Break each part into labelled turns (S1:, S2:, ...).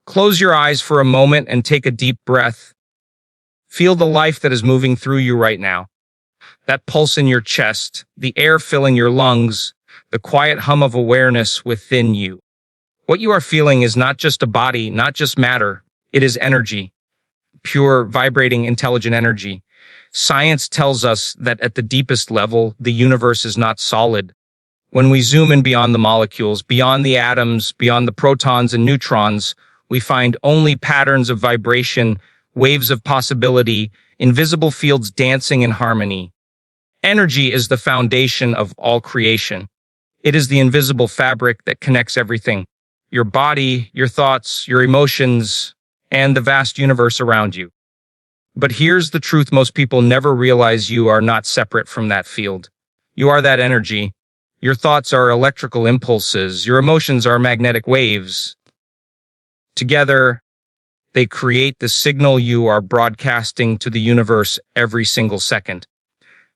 S1: Close your eyes for a moment and take a deep breath. Feel the life that is moving through you right now. That pulse in your chest, the air filling your lungs, the quiet hum of awareness within you. What you are feeling is not just a body, not just matter. It is energy. Pure, vibrating, intelligent energy. Science tells us that at the deepest level, the universe is not solid. When we zoom in beyond the molecules, beyond the atoms, beyond the protons and neutrons, we find only patterns of vibration, waves of possibility, invisible fields dancing in harmony. Energy is the foundation of all creation. It is the invisible fabric that connects everything. Your body, your thoughts, your emotions, and the vast universe around you. But here's the truth: most people never realize you are not separate from that field. You are that energy. Your thoughts are electrical impulses. Your emotions are magnetic waves. Together, they create the signal you are broadcasting to the universe every single second.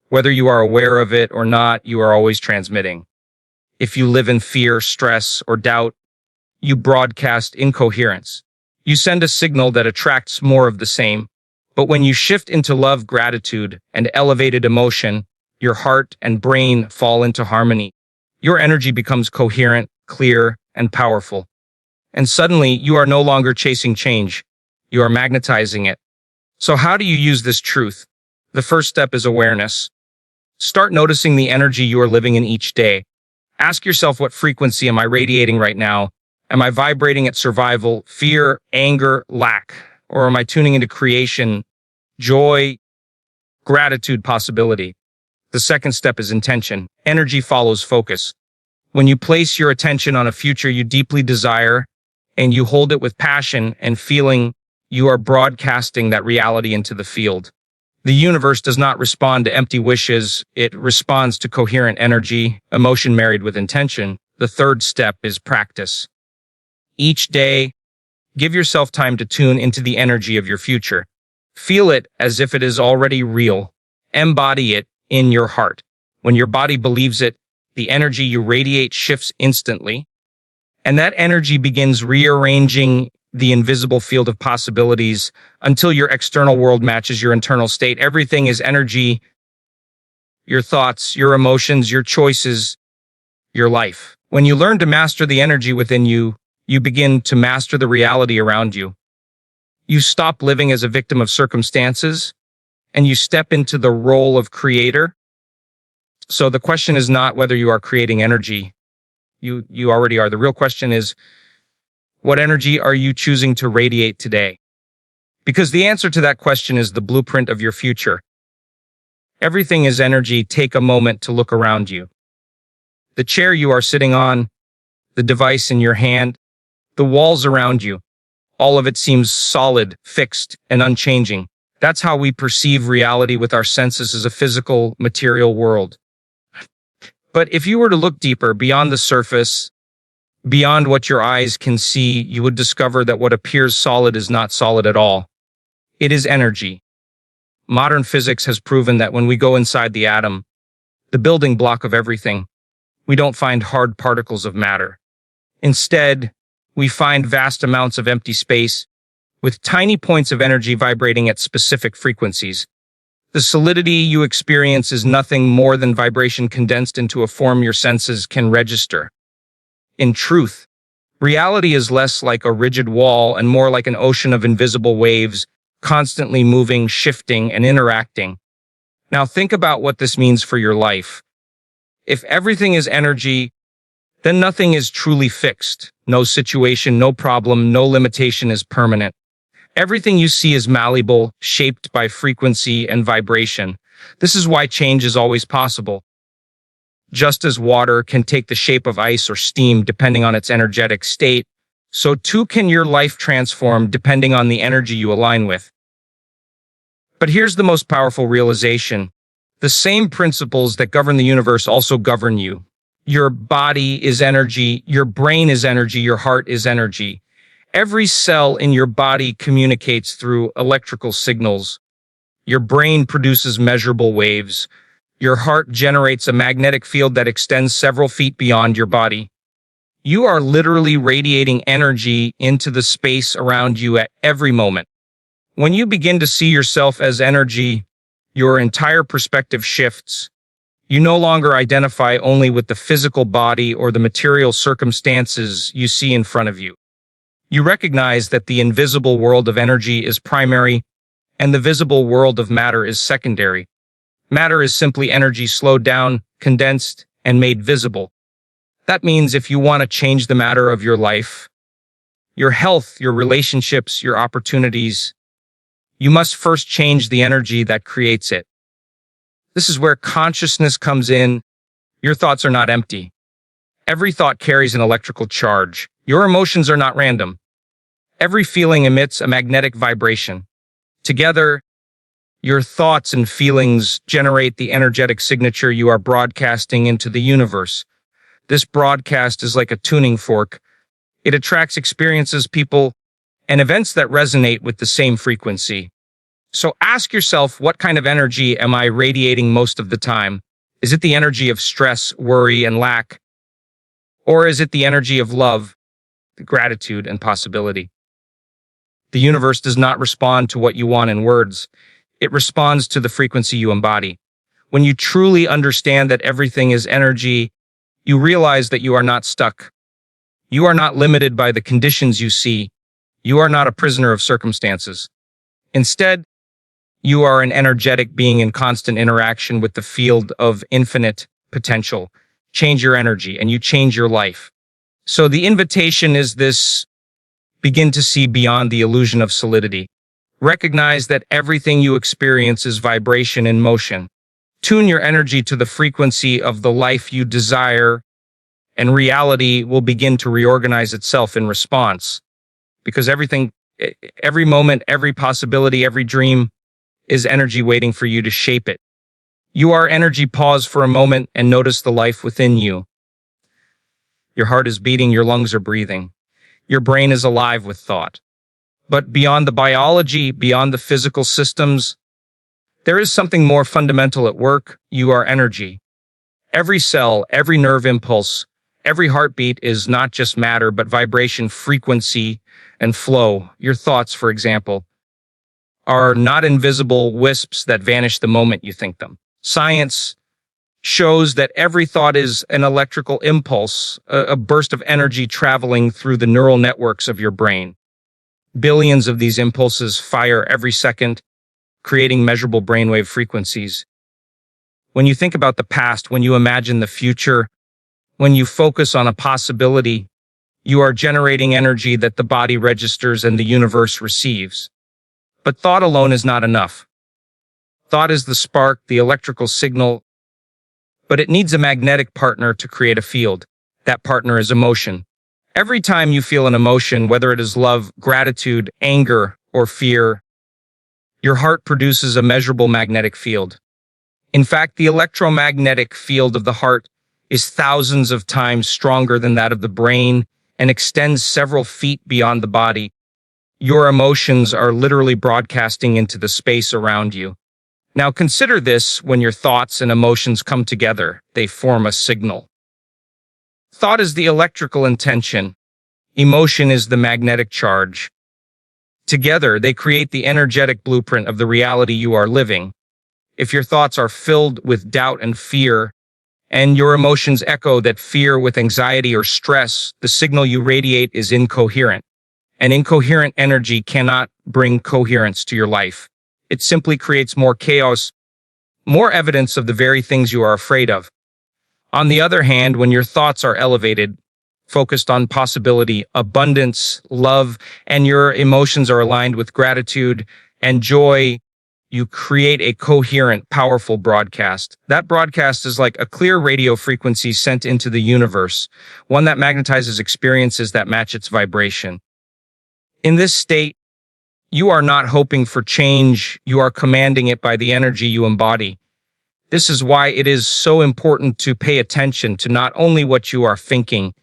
S1: Whether you are aware of it or not, you are always transmitting. If you live in fear, stress, or doubt, you broadcast incoherence. You send a signal that attracts more of the same. But when you shift into love, gratitude, and elevated emotion, your heart and brain fall into harmony. Your energy becomes coherent, clear, and powerful. And suddenly, you are no longer chasing change. You are magnetizing it. So how do you use this truth? The first step is awareness. Start noticing the energy you are living in each day. Ask yourself, what frequency am I radiating right now? Am I vibrating at survival, fear, anger, lack? Or am I tuning into creation, joy, gratitude, possibility? The second step is intention. Energy follows focus. When you place your attention on a future you deeply desire and you hold it with passion and feeling, you are broadcasting that reality into the field. The universe does not respond to empty wishes. It responds to coherent energy, emotion married with intention. The third step is practice. Each day, give yourself time to tune into the energy of your future. Feel it as if it is already real. Embody it in your heart. When your body believes it, the energy you radiate shifts instantly, and that energy begins rearranging the invisible field of possibilities until your external world matches your internal state. Everything is energy: your thoughts, your emotions, your choices, your life. When you learn to master the energy within you, you begin to master the reality around you. You stop living as a victim of circumstances, and you step into the role of creator. So the question is not whether you are creating energy. You already are. The real question is, what energy are you choosing to radiate today? Because the answer to that question is the blueprint of your future. Everything is energy. Take a moment to look around you. The chair you are sitting on, the device in your hand, the walls around you, all of it seems solid, fixed, and unchanging. That's how we perceive reality with our senses, as a physical, material world. But if you were to look deeper, beyond the surface, beyond what your eyes can see, you would discover that what appears solid is not solid at all. It is energy. Modern physics has proven that when we go inside the atom, the building block of everything, we don't find hard particles of matter. Instead, we find vast amounts of empty space with tiny points of energy vibrating at specific frequencies. The solidity you experience is nothing more than vibration condensed into a form your senses can register. In truth, reality is less like a rigid wall and more like an ocean of invisible waves, constantly moving, shifting, and interacting. Now think about what this means for your life. If everything is energy, then nothing is truly fixed. No situation, no problem, no limitation is permanent. Everything you see is malleable, shaped by frequency and vibration. This is why change is always possible. Just as water can take the shape of ice or steam depending on its energetic state, so too can your life transform depending on the energy you align with. But here's the most powerful realization. The same principles that govern the universe also govern you. Your body is energy, your brain is energy, your heart is energy. Every cell in your body communicates through electrical signals. Your brain produces measurable waves. Your heart generates a magnetic field that extends several feet beyond your body. You are literally radiating energy into the space around you at every moment. When you begin to see yourself as energy, your entire perspective shifts. You no longer identify only with the physical body or the material circumstances you see in front of you. You recognize that the invisible world of energy is primary and the visible world of matter is secondary. Matter is simply energy slowed down, condensed, and made visible. That means if you want to change the matter of your life, your health, your relationships, your opportunities, you must first change the energy that creates it. This is where consciousness comes in. Your thoughts are not empty. Every thought carries an electrical charge. Your emotions are not random. Every feeling emits a magnetic vibration. Together, your thoughts and feelings generate the energetic signature you are broadcasting into the universe. This broadcast is like a tuning fork. It attracts experiences, people, and events that resonate with the same frequency. So ask yourself, what kind of energy am I radiating most of the time? Is it the energy of stress, worry, and lack? Or is it the energy of love, gratitude, and possibility? The universe does not respond to what you want in words. It responds to the frequency you embody. When you truly understand that everything is energy, you realize that you are not stuck. You are not limited by the conditions you see. You are not a prisoner of circumstances. Instead, you are an energetic being in constant interaction with the field of infinite potential. Change your energy and you change your life. So the invitation is this: begin to see beyond the illusion of solidity. Recognize that everything you experience is vibration in motion. Tune your energy to the frequency of the life you desire, and reality will begin to reorganize itself in response. Because every moment, every possibility, every dream is energy waiting for you to shape it. You are energy. Pause for a moment and notice the life within you. Your heart is beating, your lungs are breathing. Your brain is alive with thought. But beyond the biology, beyond the physical systems, there is something more fundamental at work. You are energy. Every cell, every nerve impulse, every heartbeat is not just matter, but vibration, frequency, and flow. Your thoughts, for example, are not invisible wisps that vanish the moment you think them. Science shows that every thought is an electrical impulse, a burst of energy traveling through the neural networks of your brain. Billions of these impulses fire every second, creating measurable brainwave frequencies. When you think about the past, when you imagine the future, when you focus on a possibility, you are generating energy that the body registers and the universe receives. But thought alone is not enough. Thought is the spark, the electrical signal, but it needs a magnetic partner to create a field. That partner is emotion. Every time you feel an emotion, whether it is love, gratitude, anger, or fear, your heart produces a measurable magnetic field. In fact, the electromagnetic field of the heart is thousands of times stronger than that of the brain and extends several feet beyond the body. Your emotions are literally broadcasting into the space around you. Now consider this: when your thoughts and emotions come together, they form a signal. Thought is the electrical intention. Emotion is the magnetic charge. Together, they create the energetic blueprint of the reality you are living. If your thoughts are filled with doubt and fear, and your emotions echo that fear with anxiety or stress, the signal you radiate is incoherent. An incoherent energy cannot bring coherence to your life. It simply creates more chaos, more evidence of the very things you are afraid of. On the other hand, when your thoughts are elevated, focused on possibility, abundance, love, and your emotions are aligned with gratitude and joy, you create a coherent, powerful broadcast. That broadcast is like a clear radio frequency sent into the universe, one that magnetizes experiences that match its vibration. In this state, you are not hoping for change, you are commanding it by the energy you embody. This is why it is so important to pay attention to not only what you are thinking,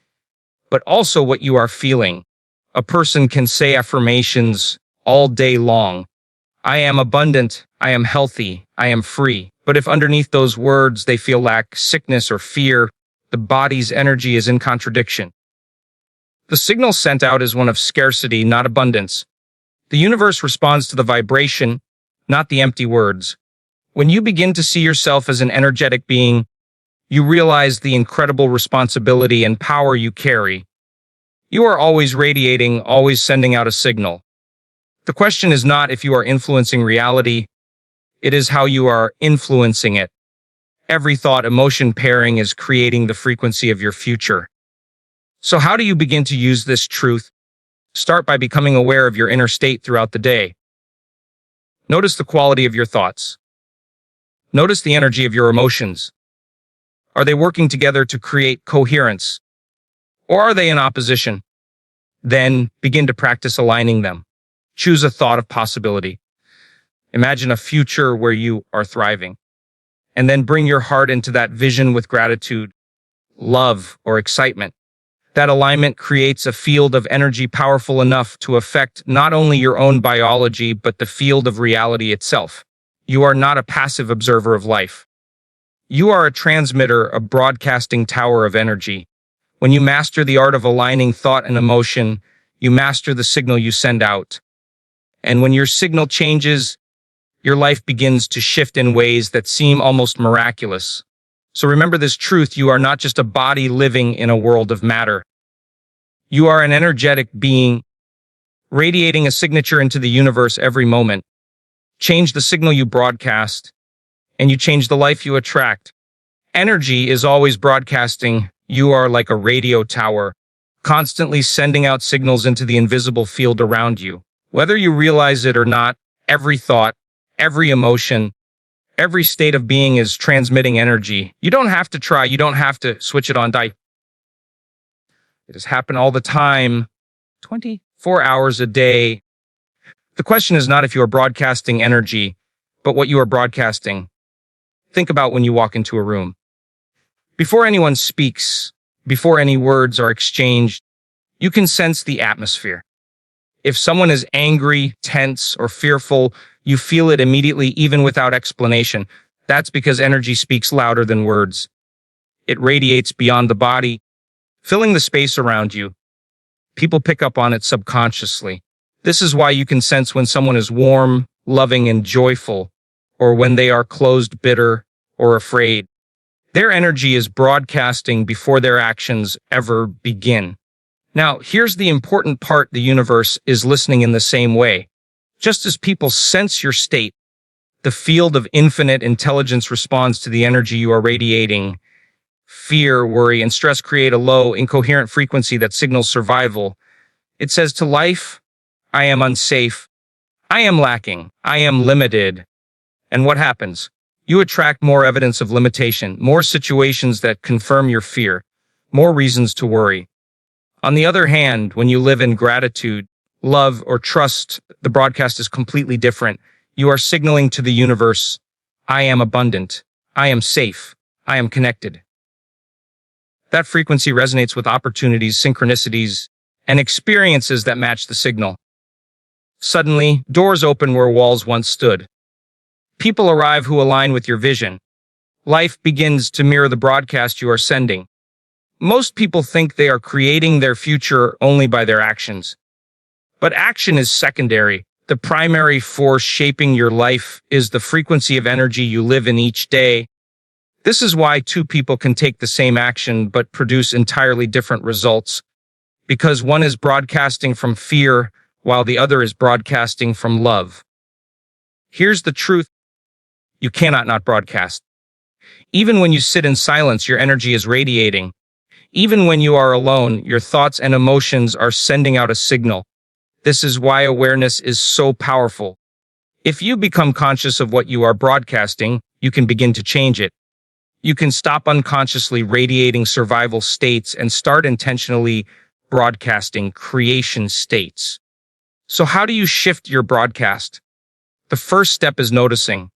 S1: but also what you are feeling. A person can say affirmations all day long. I am abundant, I am healthy, I am free. But if underneath those words they feel lack, sickness, or fear, the body's energy is in contradiction. The signal sent out is one of scarcity, not abundance. The universe responds to the vibration, not the empty words. When you begin to see yourself as an energetic being, you realize the incredible responsibility and power you carry. You are always radiating, always sending out a signal. The question is not if you are influencing reality, it is how you are influencing it. Every thought-emotion pairing is creating the frequency of your future. So how do you begin to use this truth? Start by becoming aware of your inner state throughout the day. Notice the quality of your thoughts. Notice the energy of your emotions. Are they working together to create coherence? Or are they in opposition? Then begin to practice aligning them. Choose a thought of possibility. Imagine a future where you are thriving. And then bring your heart into that vision with gratitude, love, or excitement. That alignment creates a field of energy powerful enough to affect not only your own biology, but the field of reality itself. You are not a passive observer of life. You are a transmitter, a broadcasting tower of energy. When you master the art of aligning thought and emotion, you master the signal you send out. And when your signal changes, your life begins to shift in ways that seem almost miraculous. So remember this truth: you are not just a body living in a world of matter. You are an energetic being, radiating a signature into the universe every moment. Change the signal you broadcast, and you change the life you attract. Energy is always broadcasting. You are like a radio tower, constantly sending out signals into the invisible field around you. Whether you realize it or not, every thought, every emotion, every state of being is transmitting energy. You don't have to try. You don't have to switch it on. It has happened all the time, 24 hours a day. The question is not if you are broadcasting energy, but what you are broadcasting. Think about when you walk into a room. Before anyone speaks, before any words are exchanged, you can sense the atmosphere. If someone is angry, tense, or fearful, you feel it immediately, even without explanation. That's because energy speaks louder than words. It radiates beyond the body, filling the space around you. People pick up on it subconsciously. This is why you can sense when someone is warm, loving, and joyful, or when they are closed, bitter, or afraid. Their energy is broadcasting before their actions ever begin. Now, here's the important part: the universe is listening in the same way. Just as people sense your state, the field of infinite intelligence responds to the energy you are radiating. Fear, worry, and stress create a low, incoherent frequency that signals survival. It says to life, I am unsafe, I am lacking, I am limited. And what happens? You attract more evidence of limitation, more situations that confirm your fear, more reasons to worry. On the other hand, when you live in gratitude, love, or trust, the broadcast is completely different. You are signaling to the universe, I am abundant, I am safe, I am connected. That frequency resonates with opportunities, synchronicities, and experiences that match the signal. Suddenly, doors open where walls once stood. People arrive who align with your vision. Life begins to mirror the broadcast you are sending. Most people think they are creating their future only by their actions. But action is secondary. The primary force shaping your life is the frequency of energy you live in each day. This is why two people can take the same action but produce entirely different results, because one is broadcasting from fear while the other is broadcasting from love. Here's the truth: you cannot not broadcast. Even when you sit in silence, your energy is radiating. Even when you are alone, your thoughts and emotions are sending out a signal. This is why awareness is so powerful. If you become conscious of what you are broadcasting, you can begin to change it. You can stop unconsciously radiating survival states and start intentionally broadcasting creation states. So how do you shift your broadcast? The first step is noticing.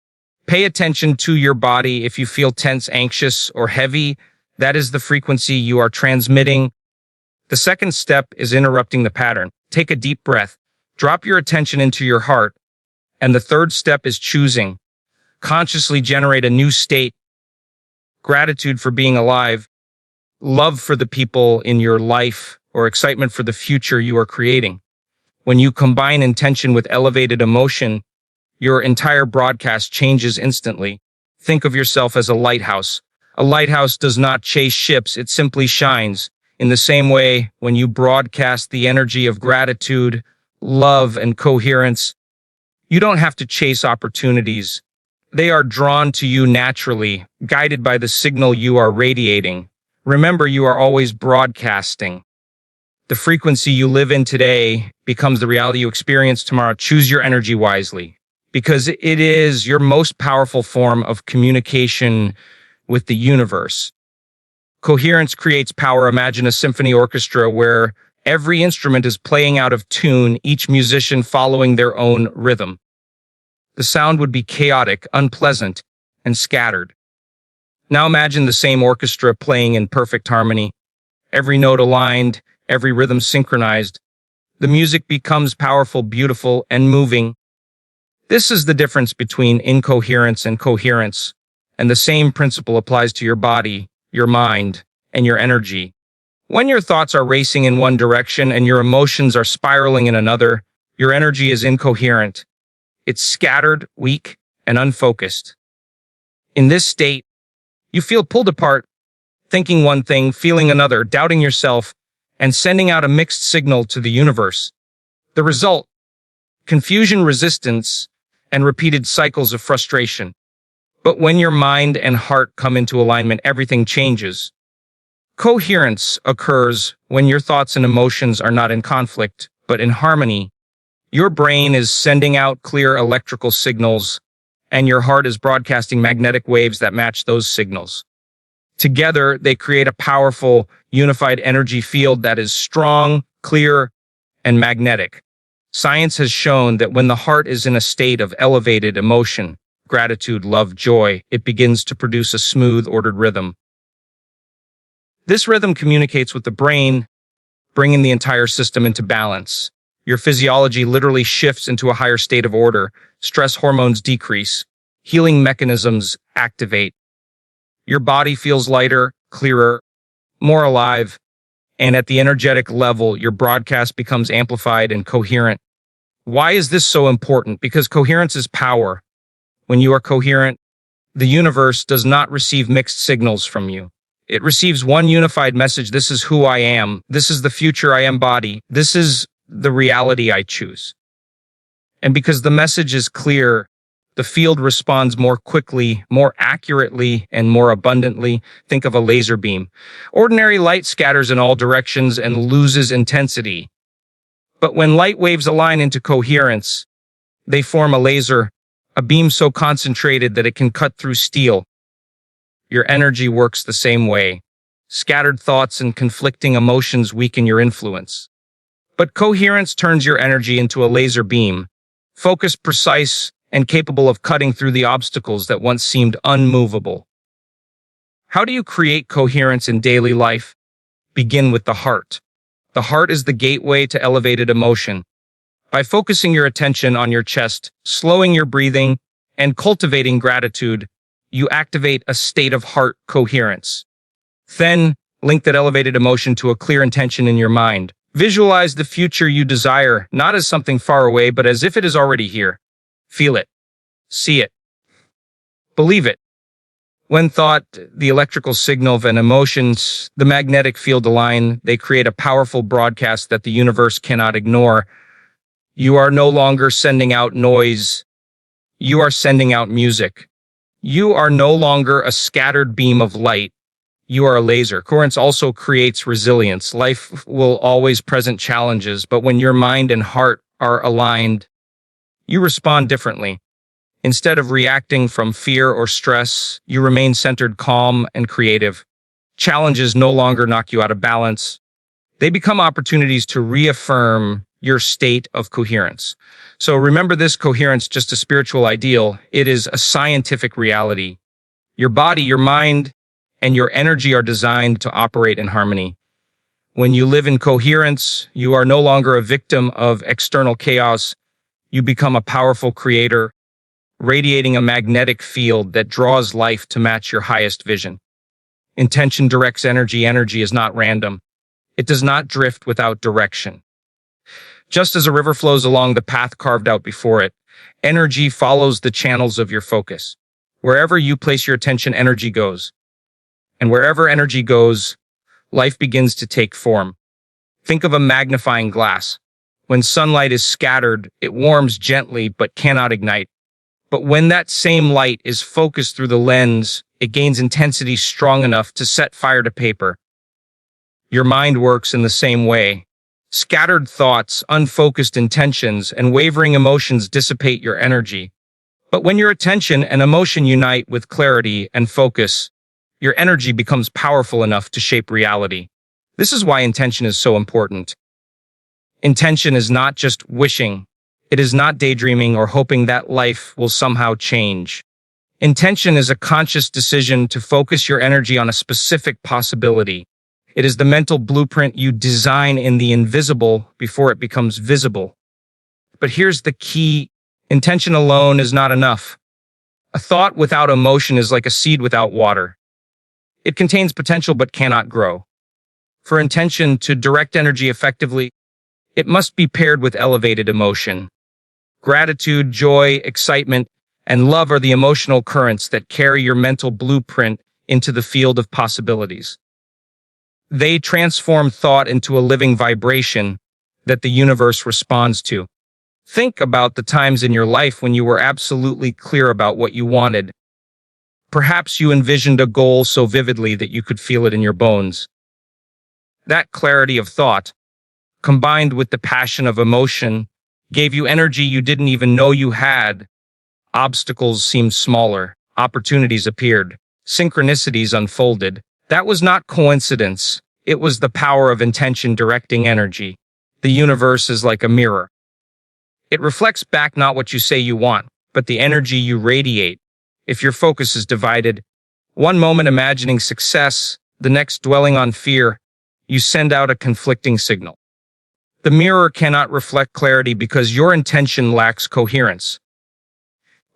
S1: Pay attention to your body. If you feel tense, anxious, or heavy, that is the frequency you are transmitting. The second step is interrupting the pattern. Take a deep breath. Drop your attention into your heart. And the third step is choosing. Consciously generate a new state. Gratitude for being alive. Love for the people in your life. or excitement for the future you are creating. When you combine intention with elevated emotion, your entire broadcast changes instantly. Think of yourself as a lighthouse. A lighthouse does not chase ships, it simply shines. In the same way, when you broadcast the energy of gratitude, love, and coherence, you don't have to chase opportunities. They are drawn to you naturally, guided by the signal you are radiating. Remember, you are always broadcasting. The frequency you live in today becomes the reality you experience tomorrow. Choose your energy wisely, because it is your most powerful form of communication with the universe. Coherence creates power. Imagine a symphony orchestra where every instrument is playing out of tune, each musician following their own rhythm. The sound would be chaotic, unpleasant, and scattered. Now imagine the same orchestra playing in perfect harmony, every note aligned, every rhythm synchronized. The music becomes powerful, beautiful, and moving. This is the difference between incoherence and coherence, and the same principle applies to your body, your mind, and your energy. When your thoughts are racing in one direction and your emotions are spiraling in another, your energy is incoherent. It's scattered, weak, and unfocused. In this state, you feel pulled apart, thinking one thing, feeling another, doubting yourself, and sending out a mixed signal to the universe. The result: confusion, resistance, and repeated cycles of frustration. But when your mind and heart come into alignment, everything changes. Coherence occurs when your thoughts and emotions are not in conflict, but in harmony. Your brain is sending out clear electrical signals, and your heart is broadcasting magnetic waves that match those signals. Together, they create a powerful, unified energy field that is strong, clear, and magnetic. Science has shown that when the heart is in a state of elevated emotion, gratitude, love, joy, it begins to produce a smooth, ordered rhythm. This rhythm communicates with the brain, bringing the entire system into balance. Your physiology literally shifts into a higher state of order. Stress hormones decrease. Healing mechanisms activate. Your body feels lighter, clearer, more alive. And at the energetic level, your broadcast becomes amplified and coherent. Why is this so important? Because coherence is power. When you are coherent, the universe does not receive mixed signals from you. It receives one unified message: this is who I am. This is the future I embody. This is the reality I choose. And because the message is clear, the field responds more quickly, more accurately, and more abundantly. Think of a laser beam. Ordinary light scatters in all directions and loses intensity. But when light waves align into coherence, they form a laser, a beam so concentrated that it can cut through steel. Your energy works the same way. Scattered thoughts and conflicting emotions weaken your influence. But coherence turns your energy into a laser beam, focused, precise, and capable of cutting through the obstacles that once seemed unmovable. How do you create coherence in daily life? Begin with the heart. The heart is the gateway to elevated emotion. By focusing your attention on your chest, slowing your breathing, and cultivating gratitude, you activate a state of heart coherence. Then, link that elevated emotion to a clear intention in your mind. Visualize the future you desire, not as something far away, but as if it is already here. Feel it. See it. Believe it. When thought, the electrical signal, and emotions, the magnetic field align, they create a powerful broadcast that the universe cannot ignore. You are no longer sending out noise. You are sending out music. You are no longer a scattered beam of light. You are a laser. Coherence also creates resilience. Life will always present challenges, but when your mind and heart are aligned, you respond differently. Instead of reacting from fear or stress, you remain centered, calm, and creative. Challenges no longer knock you out of balance. They become opportunities to reaffirm your state of coherence. So remember this: coherence, just a spiritual ideal. It is a scientific reality. Your body, your mind, and your energy are designed to operate in harmony. When you live in coherence, you are no longer a victim of external chaos. You become a powerful creator, radiating a magnetic field that draws life to match your highest vision. Intention directs energy. Energy is not random. It does not drift without direction. Just as a river flows along the path carved out before it, energy follows the channels of your focus. Wherever you place your attention, energy goes. And wherever energy goes, life begins to take form. Think of a magnifying glass. When sunlight is scattered, it warms gently but cannot ignite. But when that same light is focused through the lens, it gains intensity strong enough to set fire to paper. Your mind works in the same way. Scattered thoughts, unfocused intentions, and wavering emotions dissipate your energy. But when your attention and emotion unite with clarity and focus, your energy becomes powerful enough to shape reality. This is why intention is so important. Intention is not just wishing. It is not daydreaming or hoping that life will somehow change. Intention is a conscious decision to focus your energy on a specific possibility. It is the mental blueprint you design in the invisible before it becomes visible. But here's the key. Intention alone is not enough. A thought without emotion is like a seed without water. It contains potential but cannot grow. For intention to direct energy effectively, it must be paired with elevated emotion. Gratitude, joy, excitement, and love are the emotional currents that carry your mental blueprint into the field of possibilities. They transform thought into a living vibration that the universe responds to. Think about the times in your life when you were absolutely clear about what you wanted. Perhaps you envisioned a goal so vividly that you could feel it in your bones. That clarity of thought, combined with the passion of emotion, gave you energy you didn't even know you had. Obstacles seemed smaller, opportunities appeared, synchronicities unfolded. That was not coincidence. It was the power of intention directing energy. The universe is like a mirror. It reflects back not what you say you want, but the energy you radiate. If your focus is divided, one moment imagining success, the next dwelling on fear, you send out a conflicting signal. The mirror cannot reflect clarity because your intention lacks coherence.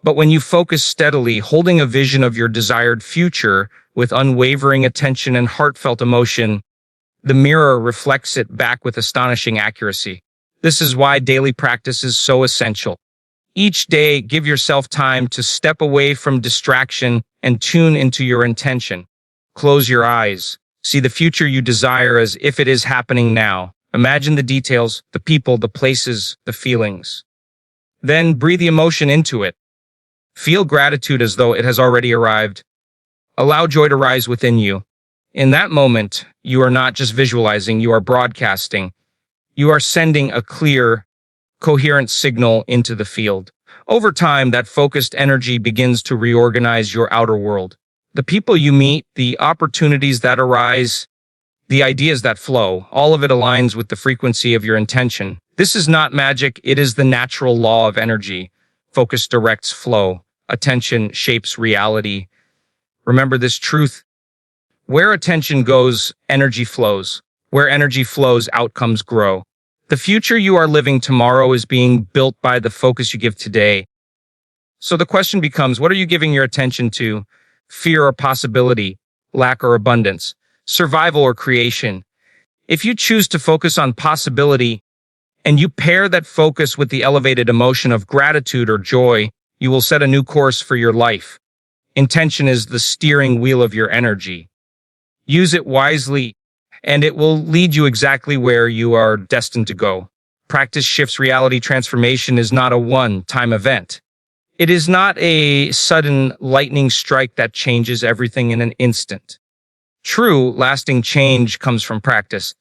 S1: But when you focus steadily, holding a vision of your desired future with unwavering attention and heartfelt emotion, the mirror reflects it back with astonishing accuracy. This is why daily practice is so essential. Each day, give yourself time to step away from distraction and tune into your intention. Close your eyes. See the future you desire as if it is happening now. Imagine the details, the people, the places, the feelings. Then breathe the emotion into it. Feel gratitude as though it has already arrived. Allow joy to rise within you. In that moment, you are not just visualizing, you are broadcasting. You are sending a clear, coherent signal into the field. Over time, that focused energy begins to reorganize your outer world. The people you meet, the opportunities that arise, the ideas that flow, all of it aligns with the frequency of your intention. This is not magic, it is the natural law of energy. Focus directs flow. Attention shapes reality. Remember this truth. Where attention goes, energy flows. Where energy flows, outcomes grow. The future you are living tomorrow is being built by the focus you give today. So the question becomes, what are you giving your attention to? Fear or possibility? Lack or abundance? Survival or creation? If you choose to focus on possibility, and you pair that focus with the elevated emotion of gratitude or joy, you will set a new course for your life. Intention is the steering wheel of your energy. Use it wisely, and it will lead you exactly where you are destined to go. Practice shifts reality. Transformation is not a one-time event. It is not a sudden lightning strike that changes everything in an instant. True, lasting change comes from practice,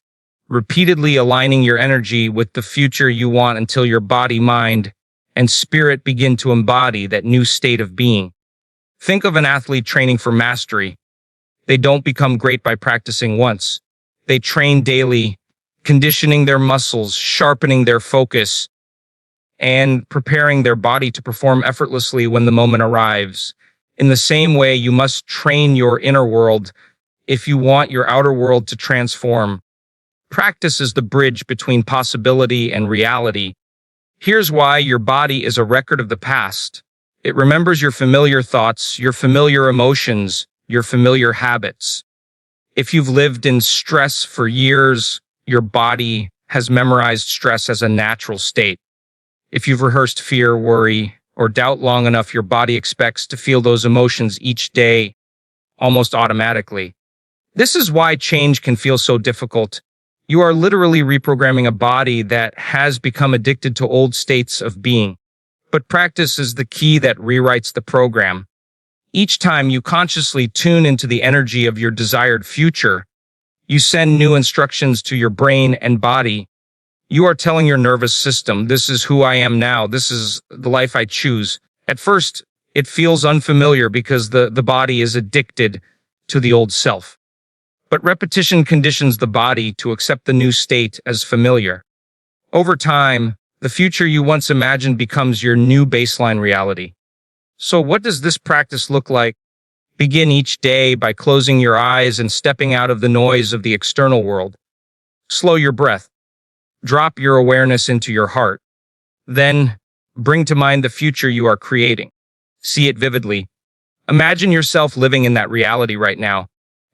S1: repeatedly aligning your energy with the future you want until your body, mind, and spirit begin to embody that new state of being. Think of an athlete training for mastery. They don't become great by practicing once. They train daily, conditioning their muscles, sharpening their focus, and preparing their body to perform effortlessly when the moment arrives. In the same way, you must train your inner world if you want your outer world to transform. Practice is the bridge between possibility and reality. Here's why: your body is a record of the past. It remembers your familiar thoughts, your familiar emotions, your familiar habits. If you've lived in stress for years, Your body has memorized stress as a natural state. If you've rehearsed fear, worry, or doubt long enough, your body expects to feel those emotions each day almost automatically. This is why change can feel so difficult. You are literally reprogramming a body that has become addicted to old states of being. But practice is the key that rewrites the program. Each time you consciously tune into the energy of your desired future, you send new instructions to your brain and body. You are telling your nervous system, this is who I am now, this is the life I choose. At first, it feels unfamiliar because the body is addicted to the old self. But repetition conditions the body to accept the new state as familiar. Over time, the future you once imagined becomes your new baseline reality. So what does this practice look like? Begin each day by closing your eyes and stepping out of the noise of the external world. Slow your breath. Drop your awareness into your heart. Then, bring to mind the future you are creating. See it vividly. Imagine yourself living in that reality right now.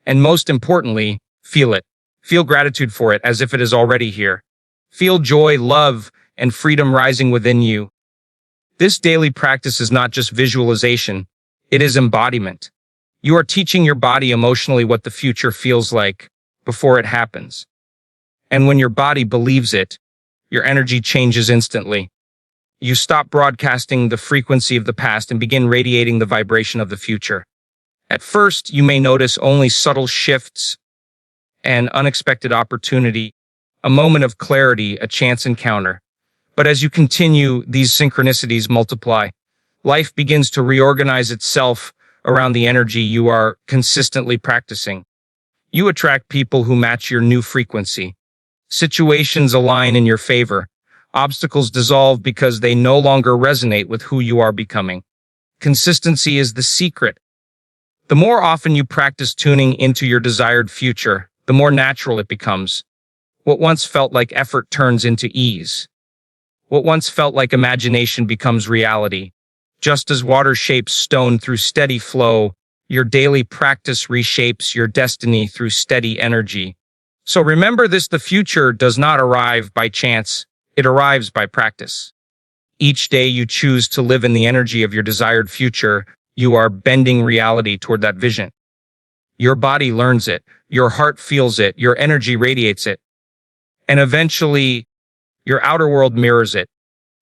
S1: And most importantly, feel it. Feel gratitude for it as if it is already here. Feel joy, love, and freedom rising within you. This daily practice is not just visualization, it is embodiment. You are teaching your body emotionally what the future feels like before it happens. And when your body believes it, your energy changes instantly. You stop broadcasting the frequency of the past and begin radiating the vibration of the future. At first, you may notice only subtle shifts, an unexpected opportunity, a moment of clarity, a chance encounter. But as you continue, these synchronicities multiply. Life begins to reorganize itself around the energy you are consistently practicing. You attract people who match your new frequency. Situations align in your favor. Obstacles dissolve because they no longer resonate with who you are becoming. Consistency is the secret. The more often you practice tuning into your desired future, the more natural it becomes. What once felt like effort turns into ease. What once felt like imagination becomes reality. Just as water shapes stone through steady flow, your daily practice reshapes your destiny through steady energy. So remember this, the future does not arrive by chance, it arrives by practice. Each day you choose to live in the energy of your desired future, you are bending reality toward that vision. Your body learns it, your heart feels it, your energy radiates it. And eventually, your outer world mirrors it.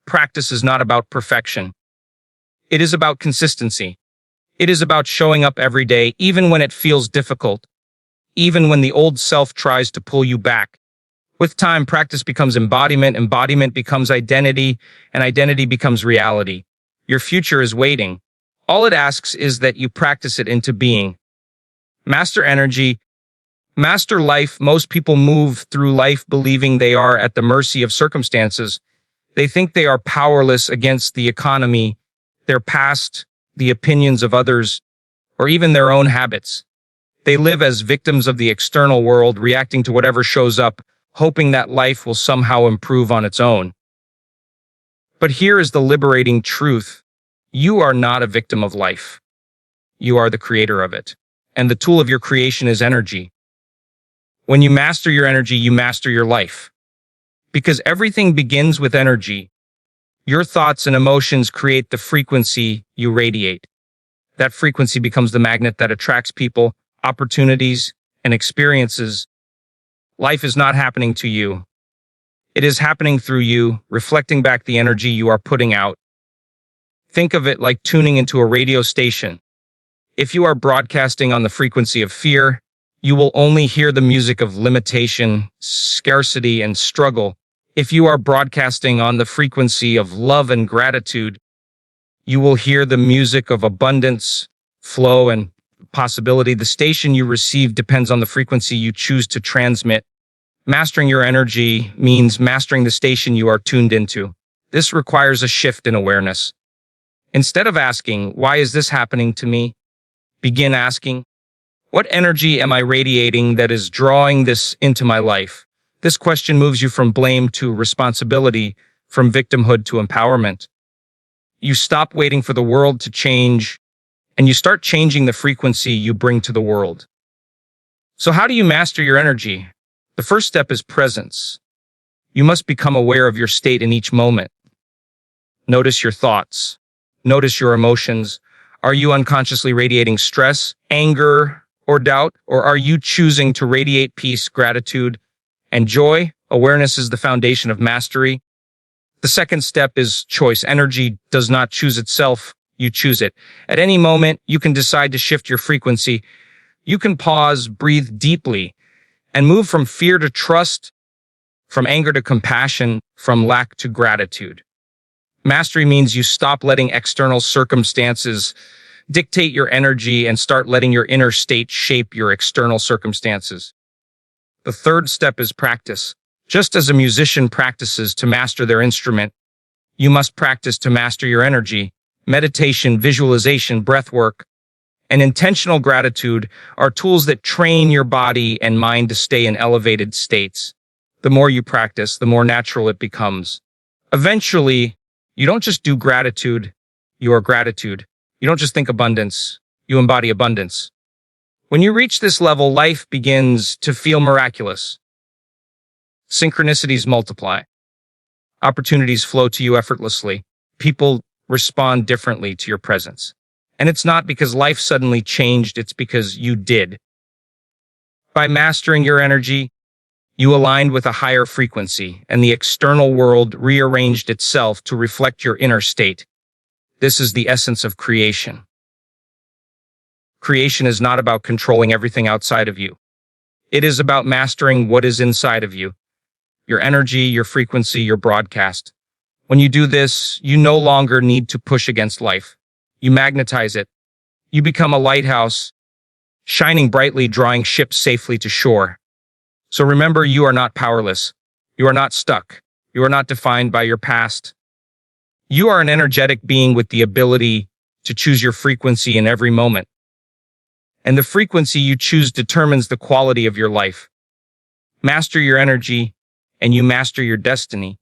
S1: Practice is not about perfection. It is about consistency. It is about showing up every day, even when it feels difficult, even when the old self tries to pull you back. With time, practice becomes embodiment, embodiment becomes identity, and identity becomes reality. Your future is waiting. All it asks is that you practice it into being. Master energy, master life. Most people move through life believing they are at the mercy of circumstances. They think they are powerless against the economy, their past, the opinions of others, or even their own habits. They live as victims of the external world, reacting to whatever shows up, hoping that life will somehow improve on its own. But here is the liberating truth. You are not a victim of life. You are the creator of it. And the tool of your creation is energy. When you master your energy, you master your life. Because everything begins with energy. Your thoughts and emotions create the frequency you radiate. That frequency becomes the magnet that attracts people, opportunities, and experiences. Life is not happening to you. It is happening through you, reflecting back the energy you are putting out. Think of it like tuning into a radio station. If you are broadcasting on the frequency of fear, you will only hear the music of limitation, scarcity, and struggle. If you are broadcasting on the frequency of love and gratitude, you will hear the music of abundance, flow, and possibility. The station you receive depends on the frequency you choose to transmit. Mastering your energy means mastering the station you are tuned into. This requires a shift in awareness. Instead of asking, why is this happening to me? Begin asking, what energy am I radiating that is drawing this into my life? This question moves you from blame to responsibility, from victimhood to empowerment. You stop waiting for the world to change, and you start changing the frequency you bring to the world. So how do you master your energy? The first step is presence. You must become aware of your state in each moment. Notice your thoughts. Notice your emotions. Are you unconsciously radiating stress, anger, or doubt? Or are you choosing to radiate peace, gratitude, and joy? Awareness is the foundation of mastery. The second step is choice. Energy does not choose itself. You choose it. At any moment, you can decide to shift your frequency. You can pause, breathe deeply, and move from fear to trust, from anger to compassion, from lack to gratitude. Mastery means you stop letting external circumstances dictate your energy and start letting your inner state shape your external circumstances. The third step is practice. Just as a musician practices to master their instrument, you must practice to master your energy. Meditation, visualization, breath work, and intentional gratitude are tools that train your body and mind to stay in elevated states. The more you practice, the more natural it becomes. Eventually, you don't just do gratitude, you are gratitude. You don't just think abundance, you embody abundance. When you reach this level, life begins to feel miraculous. Synchronicities multiply. Opportunities flow to you effortlessly. People respond differently to your presence. And it's not because life suddenly changed, it's because you did. By mastering your energy, you aligned with a higher frequency, and the external world rearranged itself to reflect your inner state. This is the essence of creation. Creation is not about controlling everything outside of you. It is about mastering what is inside of you. Your energy, your frequency, your broadcast. When you do this, you no longer need to push against life. You magnetize it. You become a lighthouse, shining brightly, drawing ships safely to shore. So remember, you are not powerless. You are not stuck. You are not defined by your past. You are an energetic being with the ability to choose your frequency in every moment. And the frequency you choose determines the quality of your life. Master your energy, and you master your destiny.